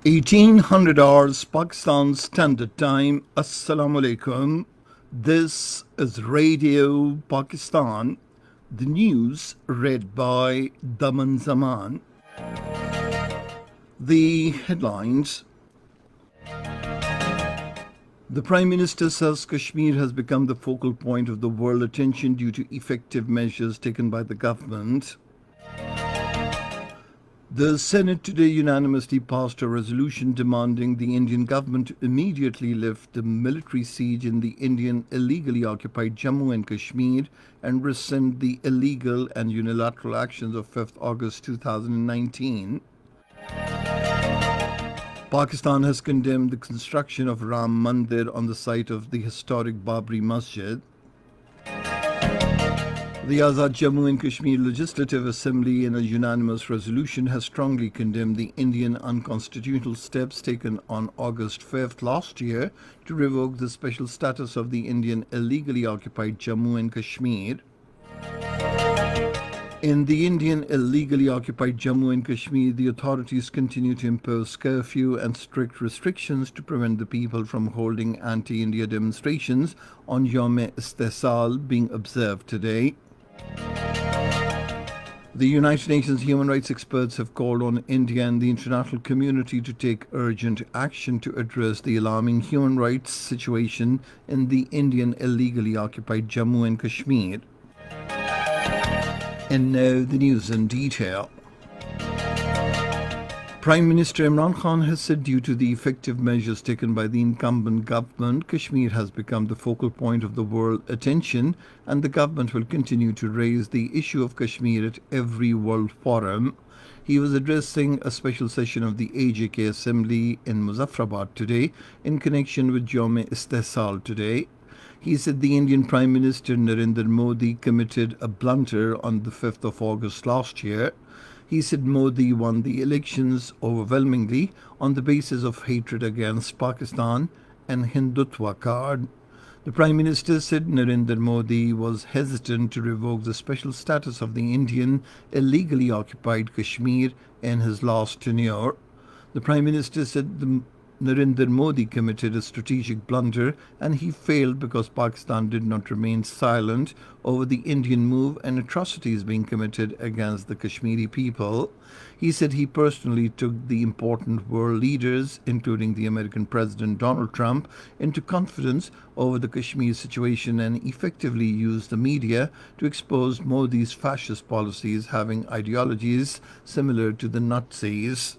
1800 hours Pakistan Standard Time. Assalamu alaikum. This is Radio Pakistan. The news read by Daman Zaman. The headlines. The Prime Minister says Kashmir has become the focal point of the world attention due to effective measures taken by the government. The Senate today unanimously passed a resolution demanding the Indian government to immediately lift the military siege in the Indian illegally occupied Jammu and Kashmir and rescind the illegal and unilateral actions of 5th August 2019. Pakistan has condemned the construction of Ram Mandir on the site of the historic Babri Masjid. The Azad Jammu and Kashmir Legislative Assembly, in a unanimous resolution, has strongly condemned the Indian unconstitutional steps taken on August 5th last year to revoke the special status of the Indian illegally occupied Jammu and Kashmir. In the Indian illegally occupied Jammu and Kashmir, the authorities continue to impose curfew and strict restrictions to prevent the people from holding anti-India demonstrations on Yawm-e-Istihsal being observed today. The United Nations human rights experts have called on India and the international community to take urgent action to address the alarming human rights situation in the Indian illegally occupied Jammu and Kashmir. And now the news in detail. Prime Minister Imran Khan has said due to the effective measures taken by the incumbent government, Kashmir has become the focal point of the world attention, and the government will continue to raise the issue of Kashmir at every world forum. He was addressing a special session of the AJK Assembly in Muzaffarabad today in connection with Yawm-e-Istihsal today. He said the Indian Prime Minister Narendra Modi committed a blunder on the 5th of August last year. He said Modi won the elections overwhelmingly on the basis of hatred against Pakistan and Hindutva card. The Prime Minister said Narendra Modi was hesitant to revoke the special status of the Indian illegally occupied Kashmir in his last tenure. The Prime Minister said Narendra Modi committed a strategic blunder and he failed because Pakistan did not remain silent over the Indian move and atrocities being committed against the Kashmiri people. He said he personally took the important world leaders, including the American President Donald Trump, into confidence over the Kashmir situation and effectively used the media to expose Modi's fascist policies having ideologies similar to the Nazis.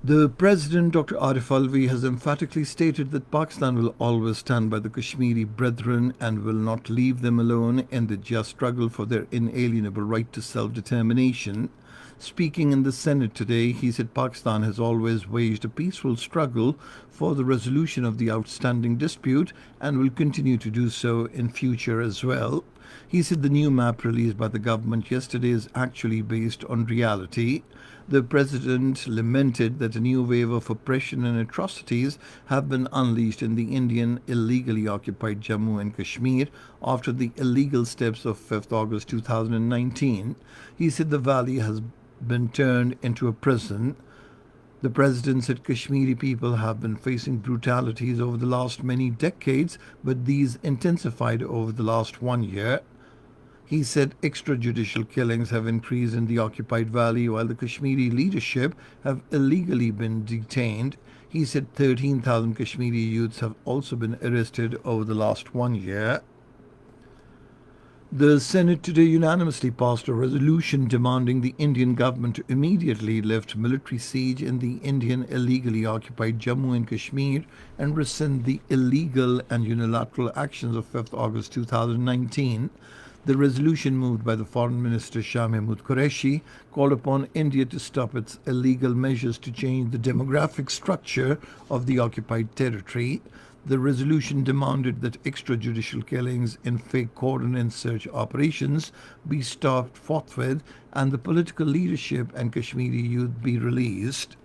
The President, Dr. Arif Alvi, has emphatically stated that Pakistan will always stand by the Kashmiri brethren and will not leave them alone in the just struggle for their inalienable right to self-determination. Speaking in the Senate today, he said Pakistan has always waged a peaceful struggle for the resolution of the outstanding dispute and will continue to do so in future as well. He said the new map released by the government yesterday is actually based on reality. The president lamented that a new wave of oppression and atrocities have been unleashed in the Indian illegally occupied Jammu and Kashmir after the illegal steps of 5th August 2019. He said the valley has been turned into a prison. The president said Kashmiri people have been facing brutalities over the last many decades, but these intensified over the last 1 year. He said extrajudicial killings have increased in the occupied valley while the Kashmiri leadership have illegally been detained. He said 13,000 Kashmiri youths have also been arrested over the last 1 year. The Senate today unanimously passed a resolution demanding the Indian government to immediately lift military siege in the Indian illegally occupied Jammu and Kashmir and rescind the illegal and unilateral actions of 5th August 2019. The resolution moved by the Foreign Minister Shah Mahmood Qureshi called upon India to stop its illegal measures to change the demographic structure of the occupied territory. The resolution demanded that extrajudicial killings in fake coordinate search operations be stopped forthwith and the political leadership and Kashmiri youth be released.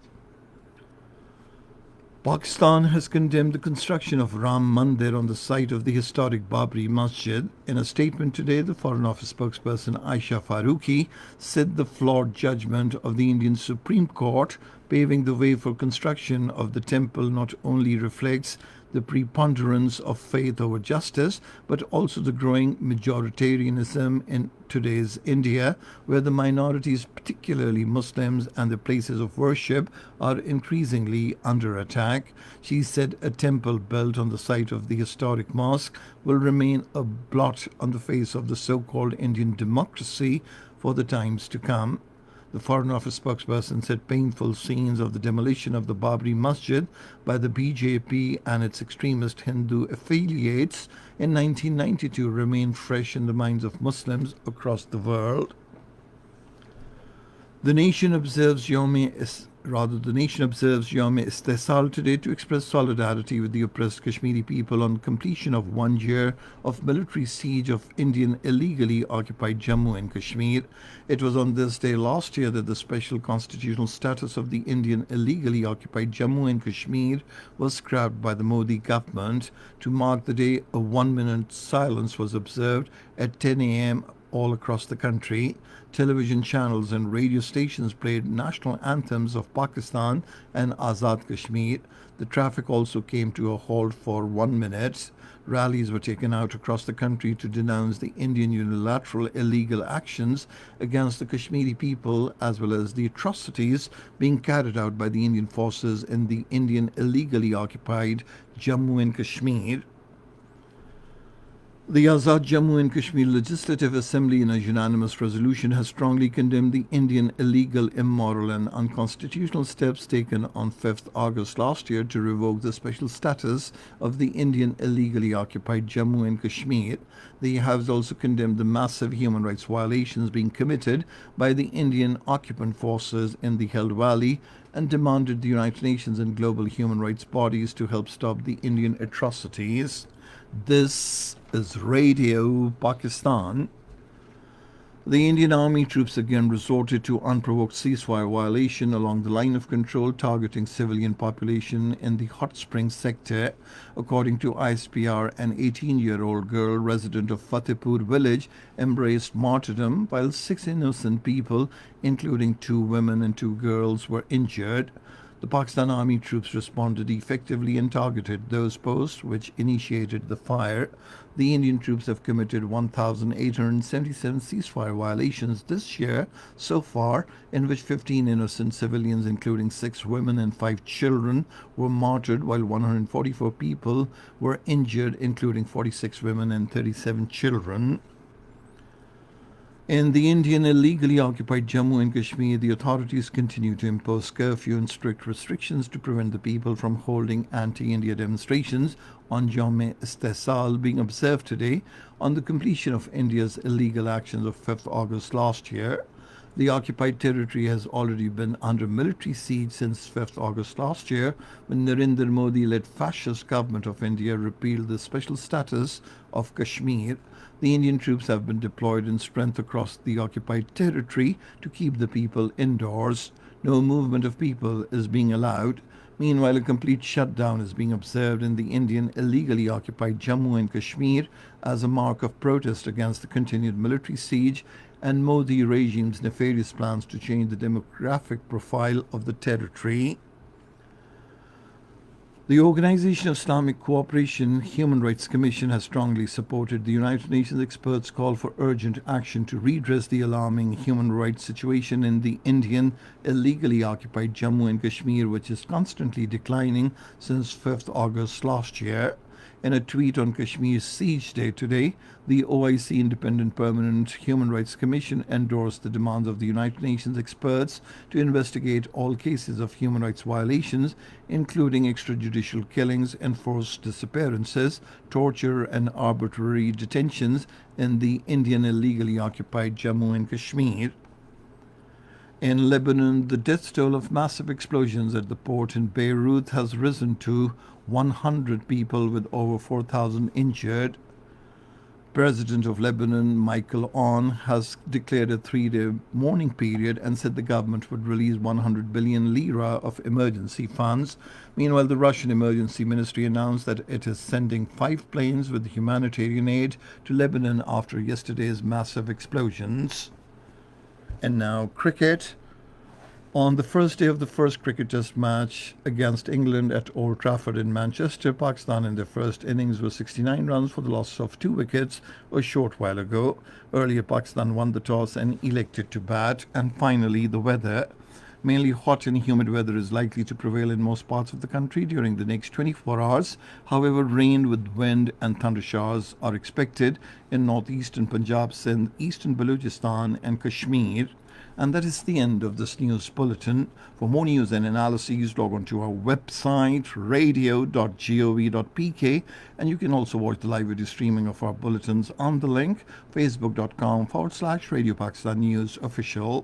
Pakistan has condemned the construction of Ram Mandir on the site of the historic Babri Masjid. In a statement today, the Foreign Office spokesperson Aisha Farooqi said the flawed judgment of the Indian Supreme Court paving the way for construction of the temple not only reflects the preponderance of faith over justice, but also the growing majoritarianism in today's India, where the minorities, particularly Muslims and the places of worship, are increasingly under attack. She said a temple built on the site of the historic mosque will remain a blot on the face of the so-called Indian democracy for the times to come. The Foreign Office spokesperson said painful scenes of the demolition of the Babri Masjid by the BJP and its extremist Hindu affiliates in 1992 remain fresh in the minds of Muslims across the world. The nation observes the nation observes Yom Istihsal today to express solidarity with the oppressed Kashmiri people on completion of 1 year of military siege of Indian illegally occupied Jammu and Kashmir. It was on this day last year that the special constitutional status of the Indian illegally occupied Jammu and Kashmir was scrapped by the Modi government. To mark the day, a 1-minute silence was observed at 10 a.m. all across the country. Television channels and radio stations played national anthems of Pakistan and Azad Kashmir. The traffic also came to a halt for 1 minute. Rallies were taken out across the country to denounce the Indian unilateral illegal actions against the Kashmiri people, as well as the atrocities being carried out by the Indian forces in the Indian illegally occupied Jammu and Kashmir. The Azad Jammu and Kashmir Legislative Assembly, in a unanimous resolution, has strongly condemned the Indian illegal, immoral and unconstitutional steps taken on 5th August last year to revoke the special status of the Indian illegally occupied Jammu and Kashmir. The House also condemned the massive human rights violations being committed by the Indian occupant forces in the Hill Valley and demanded the United Nations and global human rights bodies to help stop the Indian atrocities. This is Radio Pakistan. The Indian Army troops again resorted to unprovoked ceasefire violation along the line of control, targeting civilian population in the Hot Springs sector. According to ISPR, an 18-year-old girl resident of Fatehpur village embraced martyrdom, while 6 innocent people, including 2 women and 2 girls, were injured. The Pakistan Army troops responded effectively and targeted those posts which initiated the fire. The Indian troops have committed 1,877 ceasefire violations this year so far, in which 15 innocent civilians, including 6 women and 5 children, were martyred, while 144 people were injured, including 46 women and 37 children. In the Indian illegally occupied Jammu and Kashmir, the authorities continue to impose curfew and strict restrictions to prevent the people from holding anti-India demonstrations on Yom Istihsal being observed today on the completion of India's illegal actions of 5th August last year. The occupied territory has already been under military siege since 5th August last year, when Narendra Modi-led fascist government of India repealed the special status of Kashmir. The Indian troops have been deployed in strength across the occupied territory to keep the people indoors. No movement of people is being allowed. Meanwhile, a complete shutdown is being observed in the Indian illegally occupied Jammu and Kashmir as a mark of protest against the continued military siege and Modi regime's nefarious plans to change the demographic profile of the territory. The Organization of Islamic Cooperation Human Rights Commission has strongly supported the United Nations experts' call for urgent action to redress the alarming human rights situation in the Indian illegally occupied Jammu and Kashmir, which is constantly declining since 5th August last year. In a tweet on Kashmir's siege day today, the OIC Independent Permanent Human Rights Commission endorsed the demands of the United Nations experts to investigate all cases of human rights violations, including extrajudicial killings, enforced disappearances, torture, and arbitrary detentions in the Indian illegally occupied Jammu and Kashmir. In Lebanon, the death toll of massive explosions at the port in Beirut has risen to 100 people, with over 4,000 injured. President of Lebanon, Michael Aoun, has declared a 3-day mourning period and said the government would release 100 billion lira of emergency funds. Meanwhile, the Russian Emergency Ministry announced that it is sending 5 planes with humanitarian aid to Lebanon after yesterday's massive explosions. And now cricket. On the first day of the first cricket test match against England at Old Trafford in Manchester, Pakistan in their first innings was 69 runs for the loss of 2 wickets a short while ago. Earlier, Pakistan won the toss and elected to bat. And finally, the weather. Mainly hot and humid weather is likely to prevail in most parts of the country during the next 24 hours. However, rain with wind and thunder showers are expected in northeastern Punjab, Sindh, eastern Balochistan, and Kashmir. And that is the end of this news bulletin. For more news and analyses, log on to our website, radio.gov.pk, and you can also watch the live video streaming of our bulletins on the link, facebook.com/Radio Pakistan News Official.